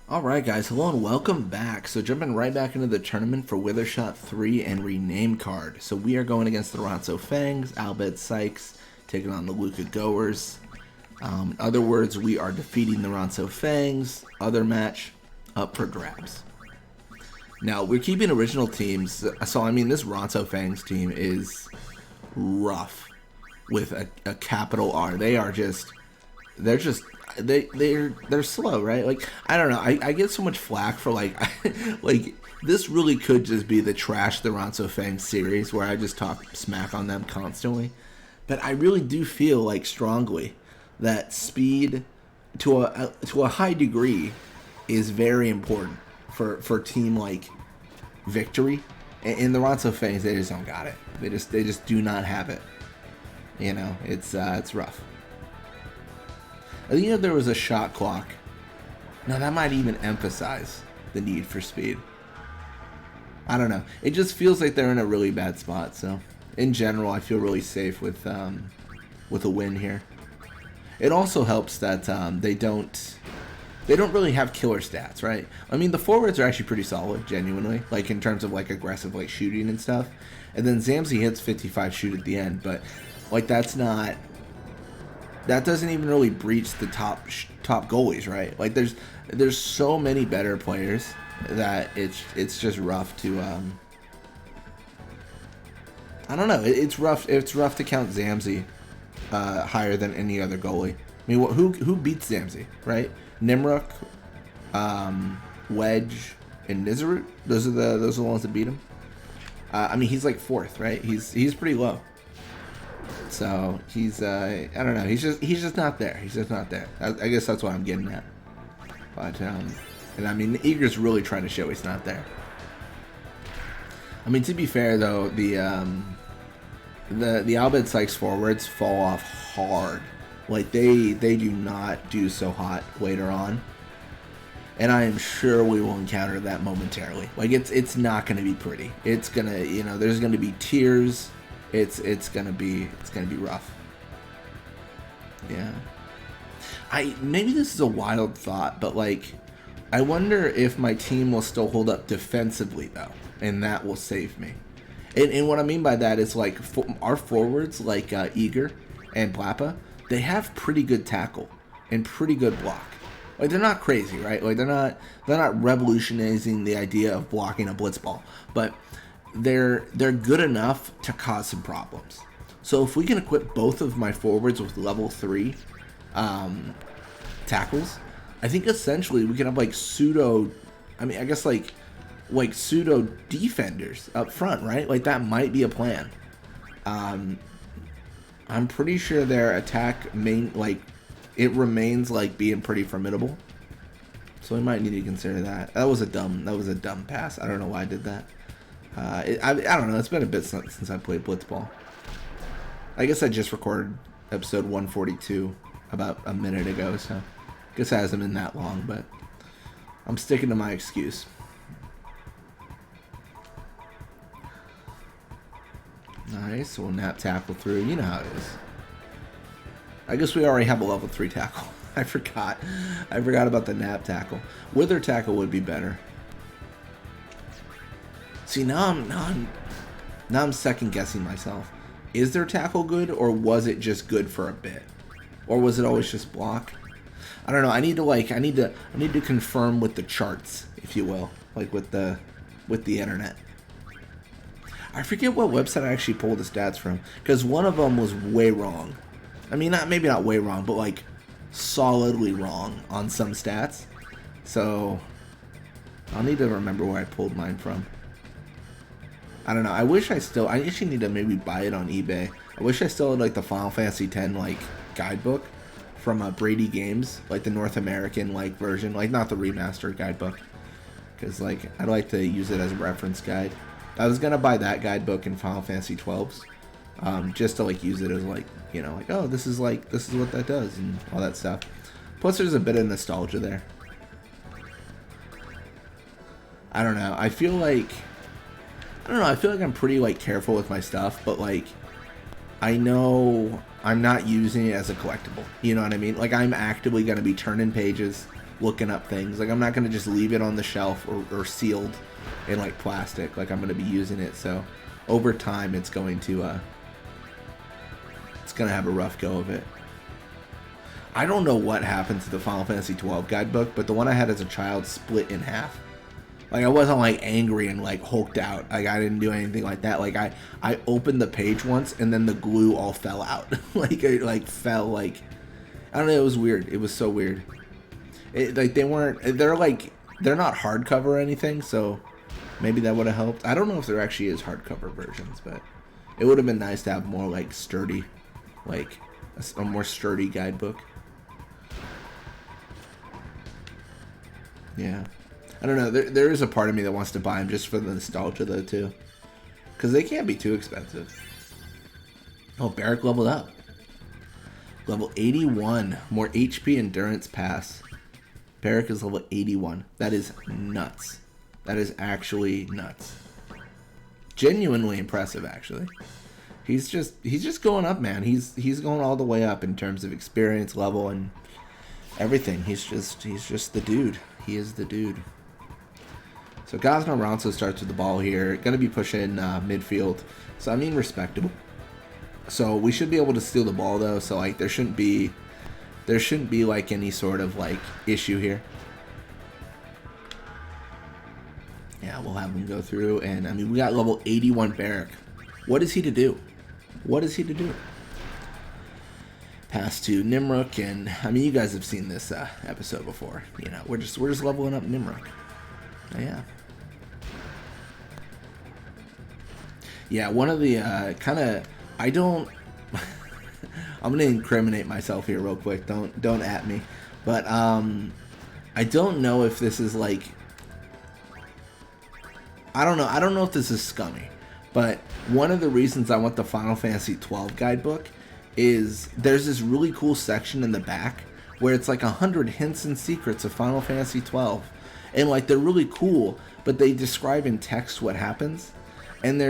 Alright guys, hello and welcome back. So jumping right back into the tournament for Withershot 3 and Rename Card. So we are going against the Ronso Fangs, Bhed, Psyches, taking on the Luca Goers. In other words, we are defeating the Ronso Fangs. Other match, up for grabs. Now, we're keeping original teams. So, I mean, this Ronso Fangs team is rough with a capital R. They're slow, right? Like, I don't know. I get so much flack for like this really could just be the Trash the Ronso Fangs series where I just talk smack on them constantly. But I really do feel like strongly that speed to a high degree is very important for team like victory. In the Ronso Fangs, they just don't got it. They just do not have it. You know, it's rough. I think if there was a shot clock, now that might even emphasize the need for speed. I don't know. It just feels like they're in a really bad spot. So, in general, I feel really safe with a win here. It also helps that they don't really have killer stats, right? I mean, the forwards are actually pretty solid, genuinely, like in terms of like aggressive like shooting and stuff. And then Zamzi hits 55 shoot at the end, but like that doesn't even really breach the top goalies, right? Like there's so many better players that it's just rough to I don't know. It's rough to count Zamzi higher than any other goalie. I mean, who beats Zamzi, right? Nimruk, Wedge, and Nizarut. Those are the ones that beat him. I mean, he's like fourth, right? He's pretty low. So he's I don't know. He's just not there. He's just not there. I guess that's what I'm getting at. But and I mean, Eager's really trying to show he's not there. I mean, to be fair though, the Bhed Psyches forwards fall off hard. Like they do not do so hot later on. And I am sure we will encounter that momentarily. Like it's not going to be pretty. It's gonna, you know, there's going to be tears. It's gonna be rough. Yeah. Maybe this is a wild thought, but like, I wonder if my team will still hold up defensively though, and that will save me. And what I mean by that is like our forwards, like Eager and Blappa, they have pretty good tackle and pretty good block. Like they're not crazy, right? Like they're not revolutionizing the idea of blocking a blitzball, but they're good enough to cause some problems. So if we can equip both of my forwards with level 3 tackles, I think essentially we can have like pseudo defenders up front, right? Like that might be a plan. I'm pretty sure their attack it remains like being pretty formidable. So we might need to consider that. That was a dumb pass. I don't know why I did that. I don't know. It's been a bit since I played Blitzball. I guess I just recorded episode 142 about a minute ago, so I guess it hasn't been that long, but I'm sticking to my excuse. Nice. We'll nap tackle through. You know how it is. I guess we already have a level 3 tackle. I forgot about the nap tackle. Wither tackle would be better. See, now I'm second guessing myself. Is their tackle good, or was it just good for a bit, or was it always just block? I don't know. I need to confirm with the charts, if you will, like with the internet. I forget what website I actually pulled the stats from, because one of them was way wrong. I mean, maybe not way wrong, but like solidly wrong on some stats. So I'll need to remember where I pulled mine from. I don't know. I actually need to maybe buy it on eBay. I wish I still had like the Final Fantasy X like guidebook from Brady Games, like the North American like version, like not the remastered guidebook, because like I'd like to use it as a reference guide. I was gonna buy that guidebook in Final Fantasy 12s, just to like use it as like, you know, like, oh, this is what that does and all that stuff. Plus, there's a bit of nostalgia there. I don't know. I feel like I'm pretty like careful with my stuff, but like I know I'm not using it as a collectible. You know what I mean? Like I'm actively going to be turning pages. looking up things. Like, I'm not going to just leave it on the shelf or sealed in like plastic. Like, I'm going to be using it. So over time, it's going to have a rough go of it. I don't know what happened to the Final Fantasy 12 guidebook, but the one I had as a child split in half. Like, I wasn't like angry and like hulked out. Like, I didn't do anything like that. Like, I opened the page once and then the glue all fell out. Like, it like fell like, I don't know, it was weird. It was so weird. Like, they're not hardcover or anything, so maybe that would have helped. I don't know if there actually is hardcover versions, but it would have been nice to have more like sturdy, like a more sturdy guidebook. Yeah. I don't know. There is a part of me that wants to buy them just for the nostalgia, though, too. Because they can't be too expensive. Oh, Barrack leveled up. Level 81. More HP endurance pass. Barrack is level 81. That is nuts. That is actually nuts. Genuinely impressive, actually. He's just going up, man. He's going all the way up in terms of experience level and everything. He's just the dude. He is the dude. So Gosno Ronso starts with the ball here. Going to be pushing midfield. So, I mean, respectable. So, we should be able to steal the ball, though. So, like, there shouldn't be like, any sort of, like, issue here. Yeah, we'll have him go through. And, I mean, we got level 81 Barrack. What is he to do? What is he to do? Pass to Nimruk, and I mean, you guys have seen this episode before. You know, we're just leveling up Nimruk. Yeah. Yeah, one of the kind of, I don't. I'm gonna incriminate myself here real quick. Don't at me, but I don't know if this is like. I don't know if this is scummy, but one of the reasons I want the Final Fantasy 12 guidebook is there's this really cool section in the back where it's like 100 hints and secrets of Final Fantasy 12, and like they're really cool, but they describe in text what happens, and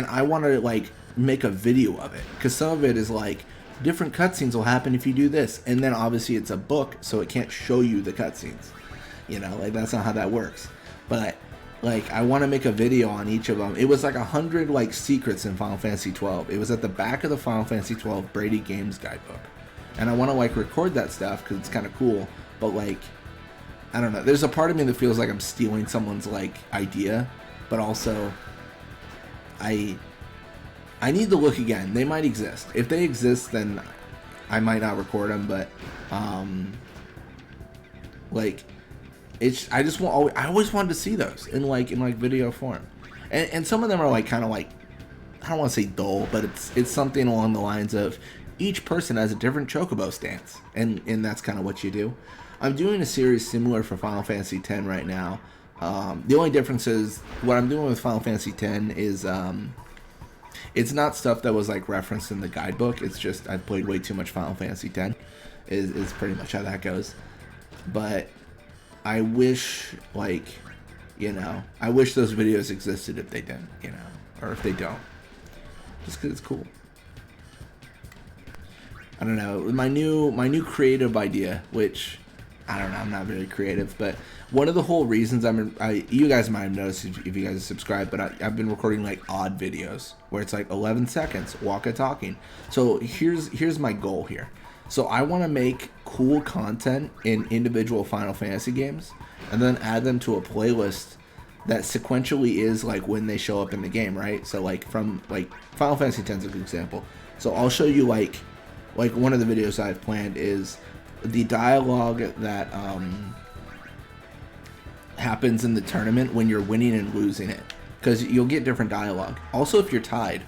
I want to like make a video of it, because some of it is like different cutscenes will happen if you do this, and then obviously it's a book, so it can't show you the cutscenes, you know, like that's not how that works. But like, I want to make a video on each of them. It was like 100 like secrets in Final Fantasy 12. It was at the back of the Final Fantasy 12 Brady Games guidebook, and I want to like record that stuff because it's kind of cool. But like, I don't know. There's a part of me that feels like I'm stealing someone's like idea, but also I need to look again. They might exist. If they exist, then I might not record them. But like. I always wanted to see those in video form, and some of them are like kind of like, I don't want to say dull, but it's something along the lines of each person has a different chocobo stance, and that's kind of what you do. I'm doing a series similar for Final Fantasy X right now. The only difference is what I'm doing with Final Fantasy X is it's not stuff that was like referenced in the guidebook. It's just I've played way too much Final Fantasy X. Is pretty much how that goes, but. I wish, like, you know, I wish those videos existed if they didn't, you know, or if they don't. Just because it's cool. I don't know. My new creative idea, which, I don't know, I'm not very creative, but one of the whole reasons you guys might have noticed if you guys have subscribed, but I've been recording, like, odd videos where it's, like, 11 seconds, talking. So here's my goal here. So I want to make cool content in individual Final Fantasy games and then add them to a playlist that sequentially is like when they show up in the game, right? So like from like Final Fantasy X is a good example. So I'll show you like one of the videos I've planned is the dialogue that happens in the tournament when you're winning and losing it, because you'll get different dialogue. Also, if you're tied,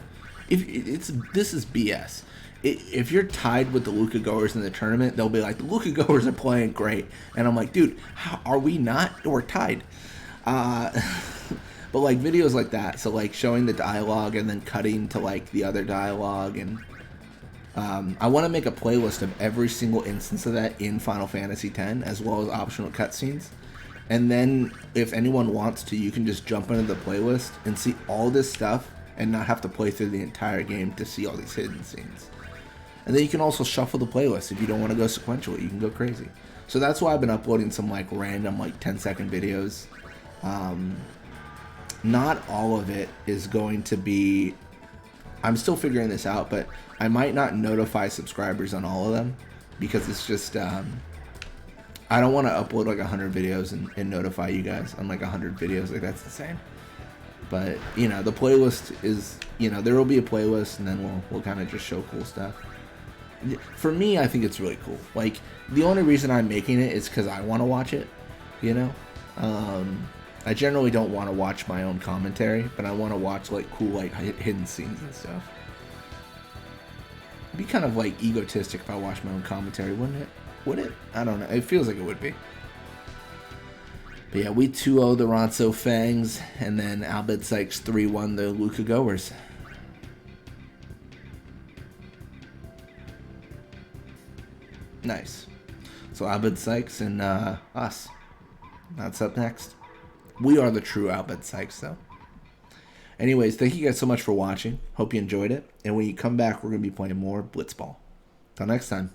this is BS. If you're tied with the Luca goers in the tournament, they'll be like, the Luca goers are playing great. And I'm like, dude, how are we not? We're tied. But like videos like that, so like showing the dialogue and then cutting to like the other dialogue. And I want to make a playlist of every single instance of that in Final Fantasy X, as well as optional cutscenes. And then if anyone wants to, you can just jump into the playlist and see all this stuff and not have to play through the entire game to see all these hidden scenes. And then you can also shuffle the playlist if you don't want to go sequentially. You can go crazy. So that's why I've been uploading some like random like 10-second videos. Not all of it is going to be, I'm still figuring this out, but I might not notify subscribers on all of them because it's just, I don't want to upload like 100 videos and notify you guys on like 100 videos. Like, that's insane. But, you know, the playlist is, you know, there will be a playlist, and then we'll kind of just show cool stuff. For me, I think it's really cool. Like, the only reason I'm making it is because I want to watch it, you know? I generally don't want to watch my own commentary, but I want to watch, like, cool, like, hidden scenes and stuff. It'd be kind of, like, egotistic if I watched my own commentary, wouldn't it? Would it? I don't know. It feels like it would be. But yeah, we 2-0 the Ronso Fangs, and then Bhed Psyches 3-1 the Luca Goers. Nice. So Bhed Psyches and us. That's up next. We are the true Bhed Psyches, though. Anyways, thank you guys so much for watching. Hope you enjoyed it. And when you come back, we're going to be playing more Blitzball. Till next time.